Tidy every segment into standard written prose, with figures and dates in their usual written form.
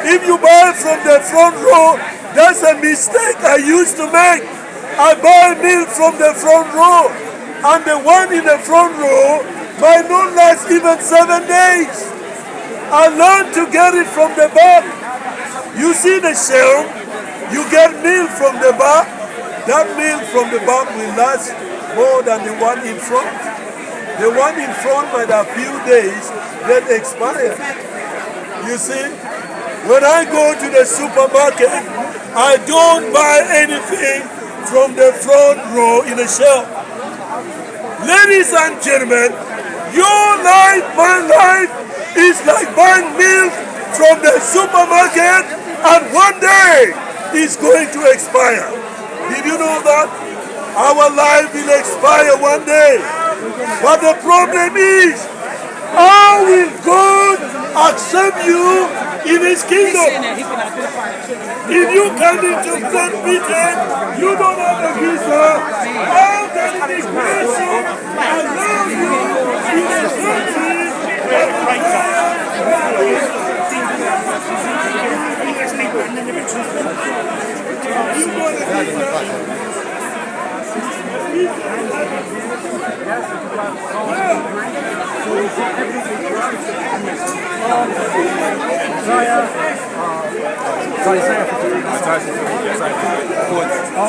If you buy from the front row, that's a mistake I used to make. I buy milk from the front row, and the one in the front row might not last even 7 days. I learned to get it from the back. You see the shelf, you get milk from the back. That milk from the back will last more than the one in front. The one in front might have few days then expire. You see, when I go to the supermarket, I don't buy anything from the front row in the shelf. Ladies and gentlemen, your life, my life, is like buying milk from the supermarket, and one day it's going to expire. Did you know that? Our life will expire one day. But the problem is, how will God accept you in His kingdom? If you come into Great Britain, you don't have a visa. How can immigration allow you in a country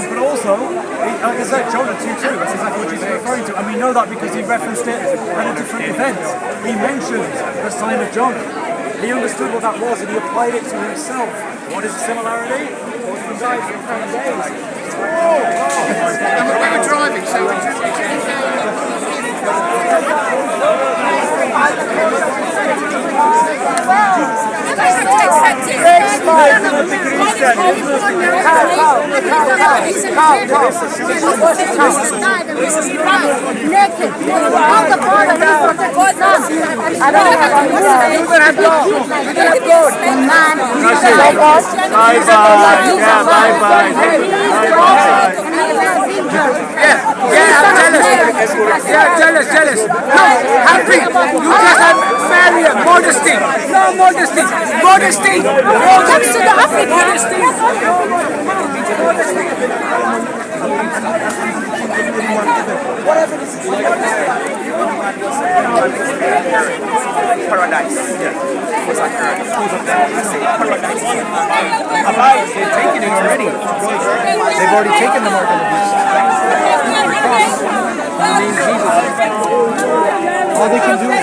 but also, like I said, Jonah 2:2, that's exactly what Jesus is referring to, and we know that because he referenced it at a different event. He mentioned the sign of Jonah. He understood what that was and he applied it to himself. What is the similarity? Well, he died for 10 days. And we were driving, so we just jealous. No, happy. You just have Mariam, modesty. No modesty. Modesty. Comes to the African. Paradise. Yeah. What's that paradise? Paradise. They've taken it already. They've already taken the mark of the beast. All they can do is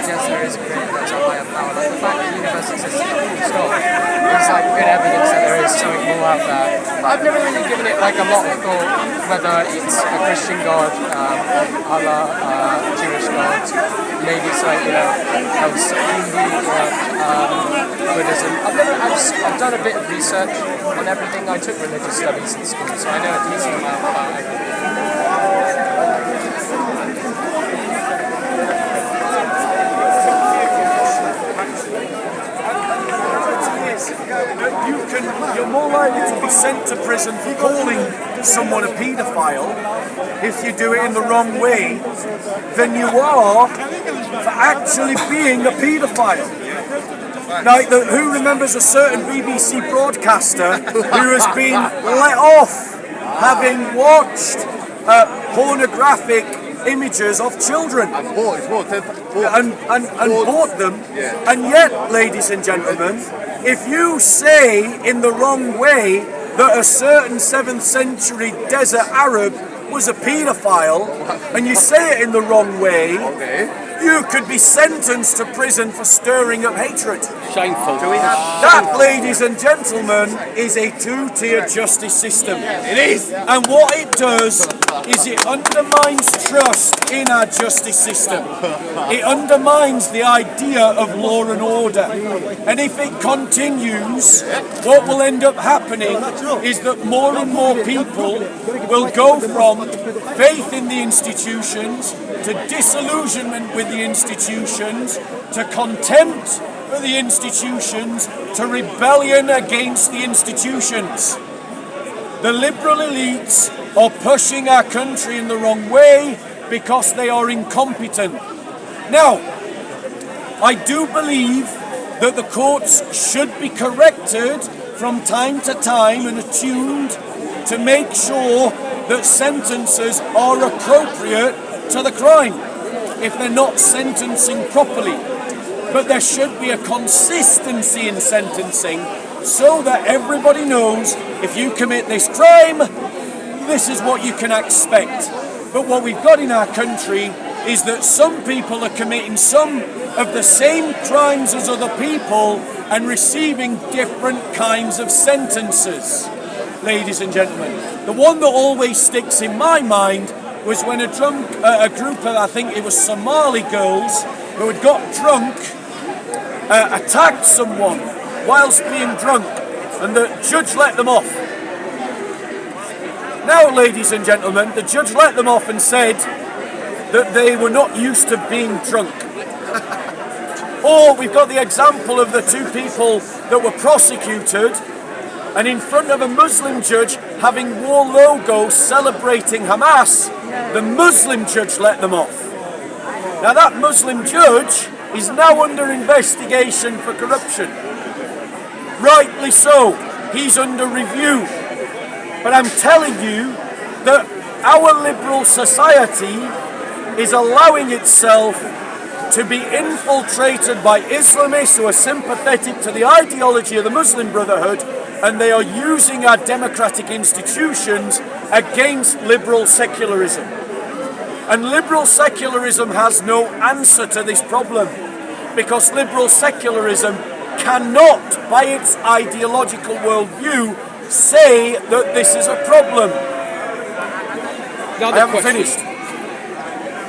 suggests there is a great potential higher power. Like the fact that the universe exists is like good evidence that there is something more out there. But I've never really given it like a lot of thought, whether it's a Christian God, Allah, Jewish God, maybe it's like, you know, Hindu Buddhism. I've done a bit of research on everything. I took religious studies in school, so I know a decent amount about everything. You're more likely to be sent to prison for calling someone a paedophile if you do it in the wrong way than you are for actually being a paedophile. Now, who remembers a certain BBC broadcaster who has been let off having watched pornographic images of children and bought them, and yet, ladies and gentlemen, if you say in the wrong way that a certain 7th century desert Arab was a paedophile, and you say it in the wrong way, you could be sentenced to prison for stirring up hatred. Shameful. That, ladies and gentlemen, is a two-tier justice system. It is. And what it does is it undermines trust in our justice system. It undermines the idea of law and order. And if it continues, what will end up happening is that more and more people will go from faith in the institutions to disillusionment with the institutions to contempt for the institutions to rebellion against the institutions. The liberal elites are pushing our country in the wrong way because they are incompetent. Now, I do believe that the courts should be corrected from time to time and attuned to make sure that sentences are appropriate to the crime if they're not sentencing properly. But there should be a consistency in sentencing so that everybody knows if you commit this crime, this is what you can expect. But what we've got in our country is that some people are committing some of the same crimes as other people and receiving different kinds of sentences. Ladies and gentlemen, the one that always sticks in my mind was when a group of, I think it was Somali girls, who had got drunk, attacked someone whilst being drunk, and the judge let them off. Now, ladies and gentlemen, the judge let them off and said that they were not used to being drunk. Or we've got the example of the two people that were prosecuted and in front of a Muslim judge having war logos celebrating Hamas, the Muslim judge let them off. Now that Muslim judge is now under investigation for corruption. Rightly so, he's under review. But I'm telling you that our liberal society is allowing itself to be infiltrated by Islamists who are sympathetic to the ideology of the Muslim Brotherhood, and they are using our democratic institutions against liberal secularism. And liberal secularism has no answer to this problem, because liberal secularism cannot, by its ideological worldview, say that this is a problem. I haven't finished.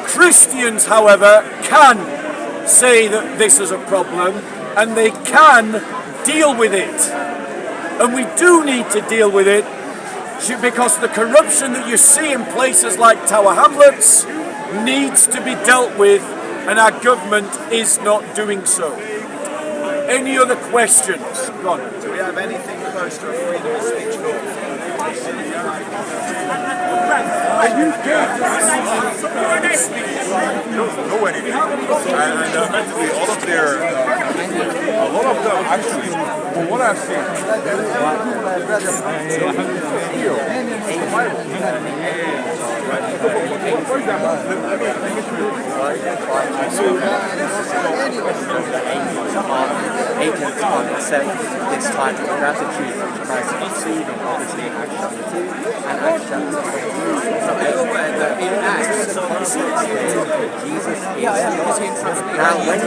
Christians, however, can say that this is a problem, and they can deal with it. And we do need to deal with it, because the corruption that you see in places like Tower Hamlets needs to be dealt with, and our government is not doing so. Any other questions? Go on. Do we have anything close to a freedom of speech law? No anything. And effectively all of their, a lot of them actually, from what I've seen, for example, agents can't accept this type of gratitude by receiving obviously Acts chapter 2 and Acts chapter 22. So are you aware that in Acts, Jesus is now when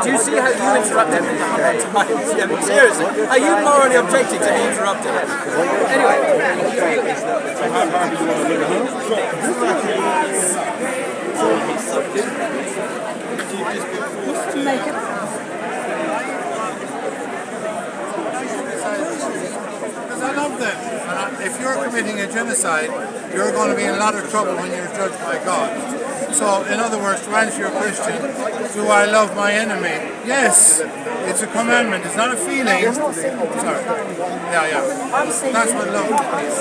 do you see how you interrupt every times? Yeah, but seriously, are you morally objecting to be interrupted? Anyway, I love them. If you're committing a genocide, you're going to be in a lot of trouble when you're judged by God. So, in other words, to answer your question, do I love my enemy? Yes, it's a commandment. It's not a feeling. Sorry. Yeah. That's what love is.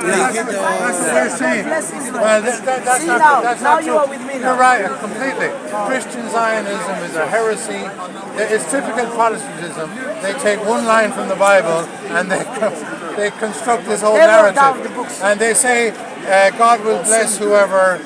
That's what they're saying. Well, that's not true. You're right, completely. Christian Zionism is a heresy. It's typical Protestantism. They take one line from the Bible and they construct this whole narrative. And they say God will bless whoever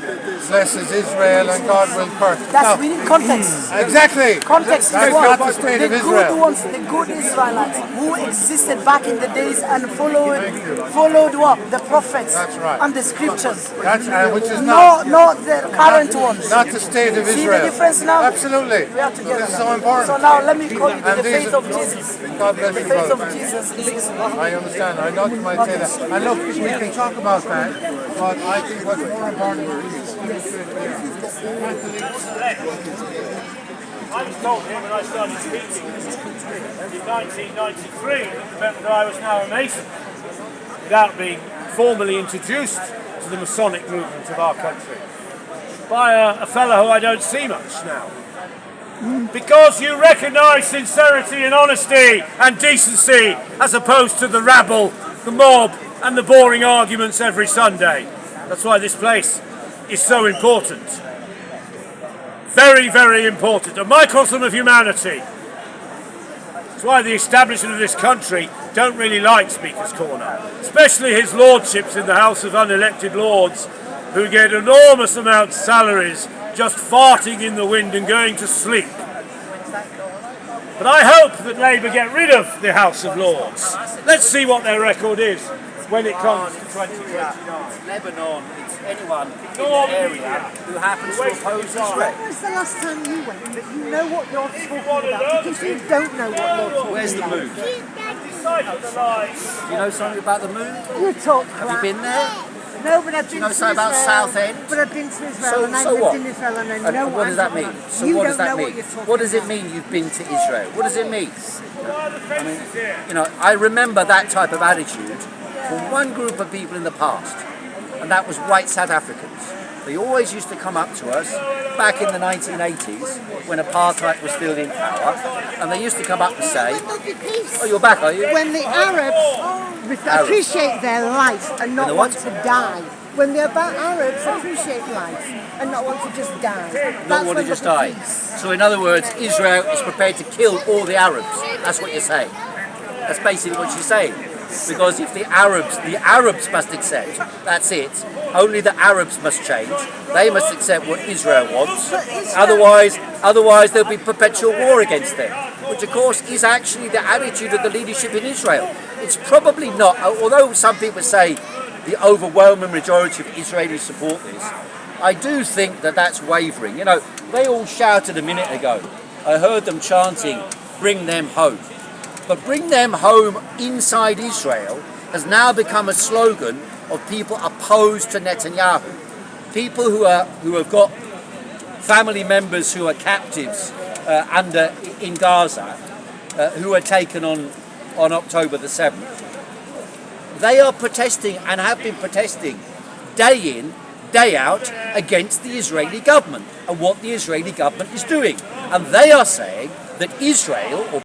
blesses Israel and God will curse. That's we need context. Exactly. Context That's is what? not the state of good Israel. ones, the good Israelites who existed back in the days and followed what? The prophets. That's right. And the scriptures. That's which is not the current ones. not the state of See Israel. the difference now? Absolutely. We are together. This is so important. So now let me call you to And the these faith are- of Jesus. God bless The you, faith brother. of Jesus is Islam. I understand. I know you might say that. And look, we can talk about that, but I think what's more important is I was told here when I started speaking in 1993 that I was now a Mason without being formally introduced to the Masonic movement of our country by a fellow who I don't see much now. Because you recognise sincerity and honesty and decency as opposed to the rabble, the mob and the boring arguments every Sunday. That's why this place is so important. Very, very important. A microcosm of humanity. That's why the establishment of this country don't really like Speaker's Corner. Especially his lordships in the House of Unelected Lords who get enormous amounts of salaries just farting in the wind and going to sleep. But I hope that Labour get rid of the House of Lords. Let's see what their record is when it comes to 2029. Lebanon, it's anyone in the area who happens to oppose Israel. When was the last time you went that you know what you're talking about? Because you don't know what you're talking Where's the about. moon? Do you know something about the moon? You talk Have you crap. been there? No, but I've been know to something about Israel. Southend? But I've been to Israel So- and I've so lived what? in Israel and I And know what does that mean? about. So You what don't does that know mean? what you're talking What does it about. mean you've been to Israel? What does it mean? You know, I remember that type of attitude from one group of people in the past, and that was white South Africans. They always used to come up to us back in the 1980s when apartheid was still in power, and they used to come up and say, "Oh, you're back, are you?" When the Arabs appreciate their life and not the want what? to die. When the Arabs appreciate life and not want to just die. Not That's want to when just there'll be die. peace. So in other words, Israel is prepared to kill all the Arabs. That's what you're saying. That's basically what she's saying. Because if the Arabs must accept, that's it. Only the Arabs must change. They must accept what Israel wants. Otherwise there'll be perpetual war against them. Which of course is actually the attitude of the leadership in Israel. It's probably not, although some people say the overwhelming majority of Israelis support this, I do think that that's wavering. You know, they all shouted a minute ago. I heard them chanting, "Bring them home." But bring them home inside Israel has now become a slogan of people opposed to Netanyahu. People who have got family members who are captives in Gaza, who were taken on October the 7th. They are protesting and have been protesting day in, day out against the Israeli government and what the Israeli government is doing. And they are saying that Israel, or